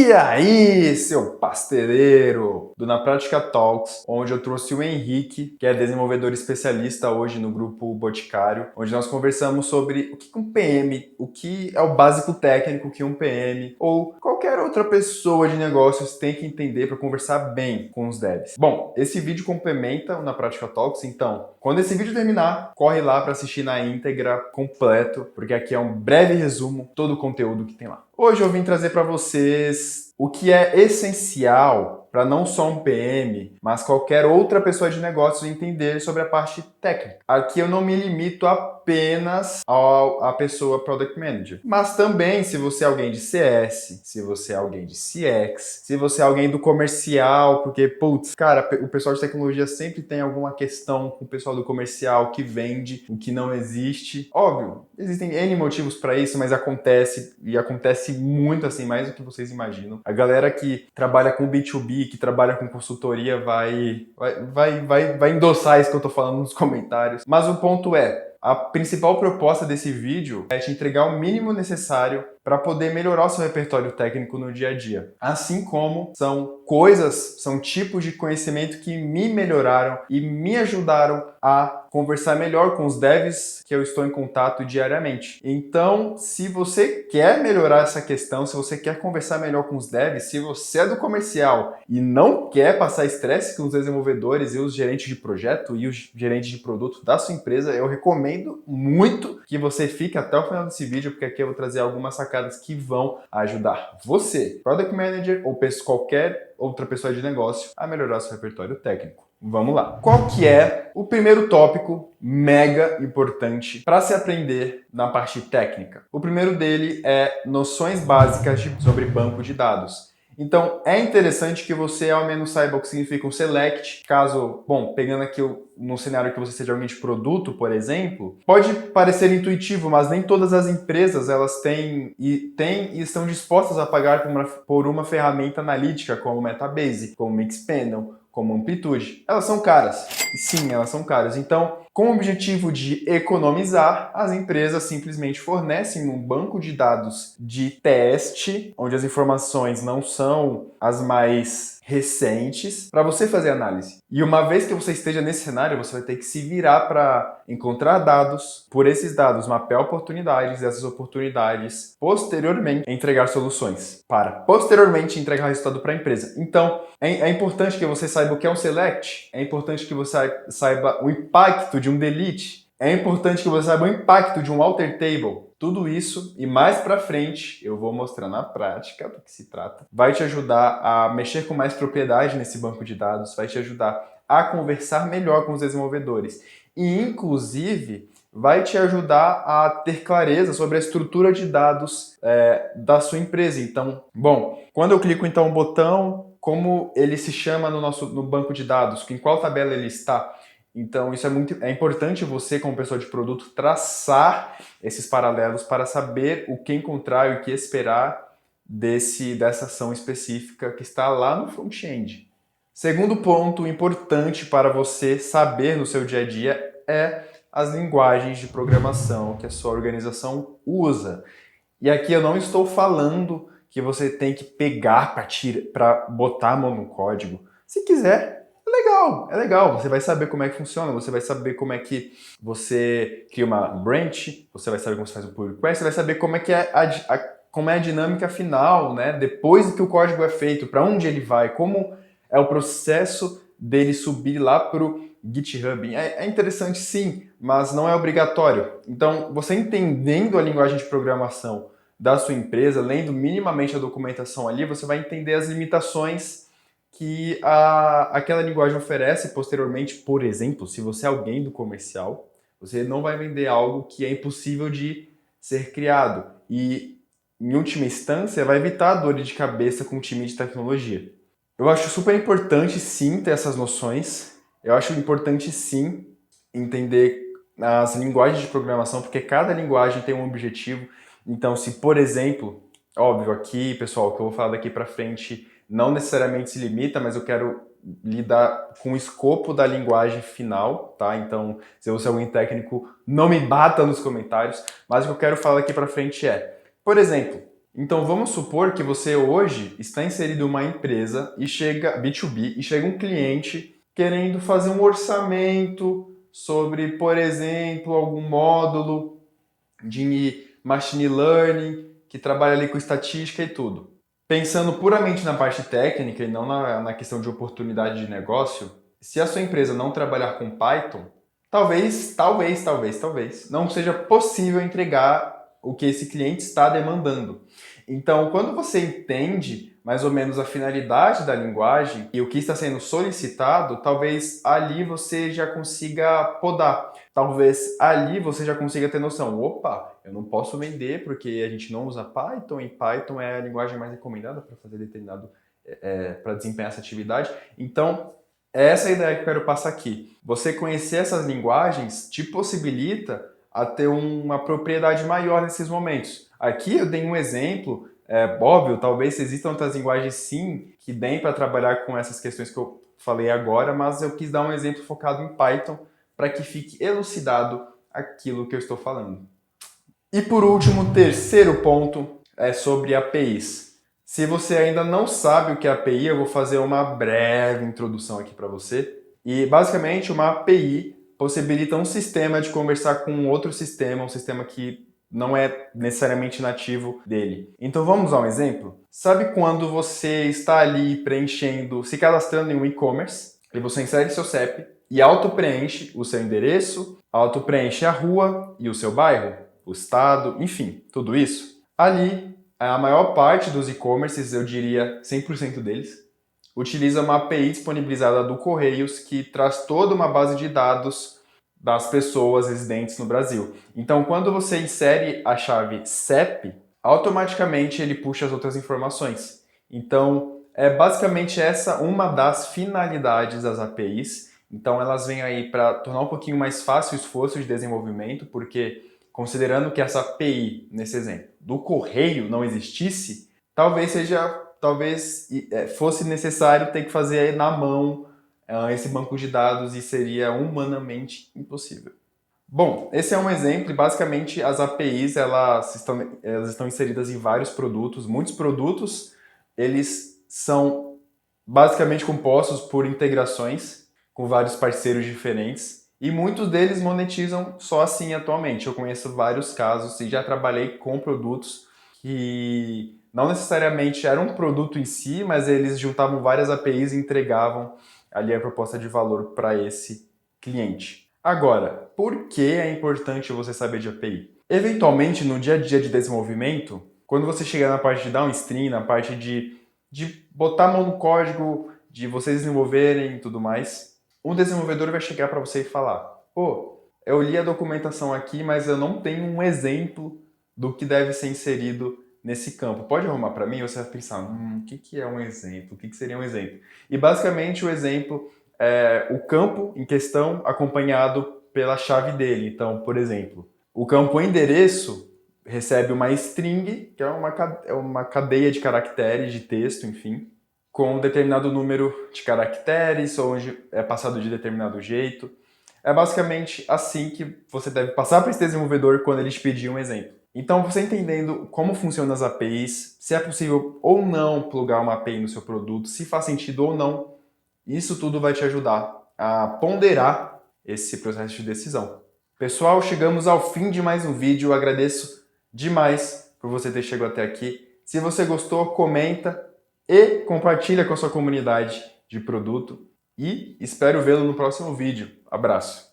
E aí, seu pasteleiro do Na Prática Talks, onde eu trouxe o Henrique, que é desenvolvedor especialista hoje no grupo Boticário, onde nós conversamos sobre o que um PM, o que é o básico técnico que um PM ou qualquer outra pessoa de negócios tem que entender para conversar bem com os devs. Bom, esse vídeo complementa o Na Prática Talks, então, quando esse vídeo terminar, corre lá para assistir na íntegra, completo, porque aqui é um breve resumo de todo o conteúdo que tem lá. Hoje eu vim trazer para vocês o que é essencial para não só um PM, mas qualquer outra pessoa de negócios entender sobre a parte técnica. Aqui eu não me limito apenas à pessoa Product Manager, mas também se você é alguém de CS, se você é alguém de CX, se você é alguém do comercial, porque, putz, cara, o pessoal de tecnologia sempre tem alguma questão com o pessoal do comercial que vende o que não existe. Óbvio, existem N motivos para isso, mas acontece, e acontece muito assim, mais do que vocês imaginam. A galera que trabalha com B2B, que trabalha com consultoria, vai endossar isso que eu tô falando nos comentários. Mas o ponto é, a principal proposta desse vídeo é te entregar o mínimo necessário para poder melhorar o seu repertório técnico no dia a dia. Assim como são tipos de conhecimento que me melhoraram e me ajudaram a conversar melhor com os devs que eu estou em contato diariamente. Então, se você quer melhorar essa questão, se você quer conversar melhor com os devs, se você é do comercial e não quer passar estresse com os desenvolvedores e os gerentes de projeto e os gerentes de produto da sua empresa, eu recomendo muito que você fique até o final desse vídeo, porque aqui eu vou trazer algumas sacadas que vão ajudar você, Product Manager ou qualquer outra pessoa de negócio, a melhorar seu repertório técnico. Vamos lá. Qual que é o primeiro tópico mega importante para se aprender na parte técnica? O primeiro dele é noções básicas sobre banco de dados. Então, é interessante que você ao menos saiba o que significa um select, caso, bom, pegando aqui no cenário que você seja alguém de produto, por exemplo, pode parecer intuitivo, mas nem todas as empresas elas têm e estão dispostas a pagar por uma ferramenta analítica como Metabase, como Mixpanel, como Amplitude. Elas são caras. Sim, elas são caras. Então, com o objetivo de economizar, as empresas simplesmente fornecem um banco de dados de teste, onde as informações não são as mais recentes, para você fazer análise. E uma vez que você esteja nesse cenário, você vai ter que se virar para encontrar dados, por esses dados mapear oportunidades, e essas oportunidades posteriormente entregar soluções, para posteriormente entregar resultado para a empresa. Então, é importante que você saiba o que é um select, é importante que você saiba o impacto de um delete, é importante que você saiba o impacto de um alter table. Tudo isso e mais pra frente eu vou mostrar na prática do que se trata. Vai te ajudar a mexer com mais propriedade nesse banco de dados, vai te ajudar a conversar melhor com os desenvolvedores e, inclusive, vai te ajudar a ter clareza sobre a estrutura de dados da sua empresa. Então, bom, quando eu clico então um botão, como ele se chama no banco de dados, em qual tabela ele está. Então, isso é importante você, como pessoa de produto, traçar esses paralelos para saber o que encontrar e o que esperar dessa ação específica que está lá no front-end. Segundo ponto importante para você saber no seu dia a dia é as linguagens de programação que a sua organização usa. E aqui eu não estou falando que você tem que pegar para botar a mão no código. Se quiser, é legal. Você vai saber como é que funciona, você vai saber como é que você cria uma branch, você vai saber como você faz um pull request, você vai saber como é que é como é a dinâmica final, né? Depois que o código é feito, para onde ele vai, como é o processo dele subir lá para o GitHub. É interessante sim, mas não é obrigatório. Então, você entendendo a linguagem de programação da sua empresa, lendo minimamente a documentação ali, você vai entender as limitações que aquela linguagem oferece posteriormente. Por exemplo, se você é alguém do comercial, você não vai vender algo que é impossível de ser criado. E, em última instância, vai evitar a dor de cabeça com o time de tecnologia. Eu acho super importante, sim, ter essas noções. Eu acho importante, sim, entender as linguagens de programação, porque cada linguagem tem um objetivo. Então, se, por exemplo, óbvio, aqui, pessoal, o que eu vou falar daqui para frente não necessariamente se limita, mas eu quero lidar com o escopo da linguagem final, tá? Então, se você é alguém técnico, não me bata nos comentários, mas o que eu quero falar aqui para frente é, por exemplo, Então vamos supor que você hoje está inserido em uma empresa e chega B2B e chega um cliente querendo fazer um orçamento sobre, por exemplo, algum módulo de machine learning que trabalha ali com estatística e tudo. Pensando puramente na parte técnica e não na questão de oportunidade de negócio, se a sua empresa não trabalhar com Python, talvez não seja possível entregar o que esse cliente está demandando. Então, quando você entende mais ou menos a finalidade da linguagem e o que está sendo solicitado, talvez ali você já consiga podar. Talvez ali você já consiga ter noção. Opa, eu não posso vender porque a gente não usa Python e Python é a linguagem mais recomendada para fazer determinado, para desempenhar essa atividade. Então, essa é a ideia que eu quero passar aqui. Você conhecer essas linguagens te possibilita a ter uma propriedade maior nesses momentos. Aqui eu dei um exemplo, óbvio, talvez existam outras linguagens sim que deem para trabalhar com essas questões que eu falei agora, mas eu quis dar um exemplo focado em Python para que fique elucidado aquilo que eu estou falando. E por último, terceiro ponto é sobre APIs. Se você ainda não sabe o que é API, eu vou fazer uma breve introdução aqui para você. E basicamente uma API possibilita um sistema de conversar com outro sistema, um sistema que não é necessariamente nativo dele. Então vamos usar um exemplo? Sabe quando você está ali preenchendo, se cadastrando em um e-commerce, e você insere seu CEP e auto-preenche o seu endereço, auto-preenche a rua e o seu bairro, o estado, enfim, tudo isso? Ali, a maior parte dos e-commerces, eu diria 100% deles, utiliza uma API disponibilizada do Correios que traz toda uma base de dados das pessoas residentes no Brasil. Então, quando você insere a chave CEP, automaticamente ele puxa as outras informações. Então, é basicamente essa uma das finalidades das APIs. Então, elas vêm aí para tornar um pouquinho mais fácil o esforço de desenvolvimento, porque considerando que essa API, nesse exemplo, do Correio não existisse, talvez fosse necessário ter que fazer na mão esse banco de dados e seria humanamente impossível. Bom, esse é um exemplo e basicamente as APIs elas estão inseridas em vários produtos. Muitos produtos eles são basicamente compostos por integrações com vários parceiros diferentes e muitos deles monetizam só assim atualmente. Eu conheço vários casos e já trabalhei com produtos que não necessariamente era um produto em si, mas eles juntavam várias APIs e entregavam ali a proposta de valor para esse cliente. Agora, por que é importante você saber de API? Eventualmente, no dia a dia de desenvolvimento, quando você chegar na parte de downstream, na parte de botar a mão no código, de vocês desenvolverem e tudo mais, um desenvolvedor vai chegar para você e falar: pô, eu li a documentação aqui, mas eu não tenho um exemplo do que deve ser inserido nesse campo. Pode arrumar para mim? Você vai pensar, o que é um exemplo? O que seria um exemplo? E basicamente o exemplo é o campo em questão acompanhado pela chave dele. Então, por exemplo, o campo endereço recebe uma string, que é uma cadeia de caracteres, de texto, enfim, com um determinado número de caracteres, onde é passado de determinado jeito. É basicamente assim que você deve passar para esse desenvolvedor quando ele te pedir um exemplo. Então, você entendendo como funcionam as APIs, se é possível ou não plugar uma API no seu produto, se faz sentido ou não, isso tudo vai te ajudar a ponderar esse processo de decisão. Pessoal, chegamos ao fim de mais um vídeo. Eu agradeço demais por você ter chegado até aqui. Se você gostou, comenta e compartilha com a sua comunidade de produto. E espero vê-lo no próximo vídeo. Abraço!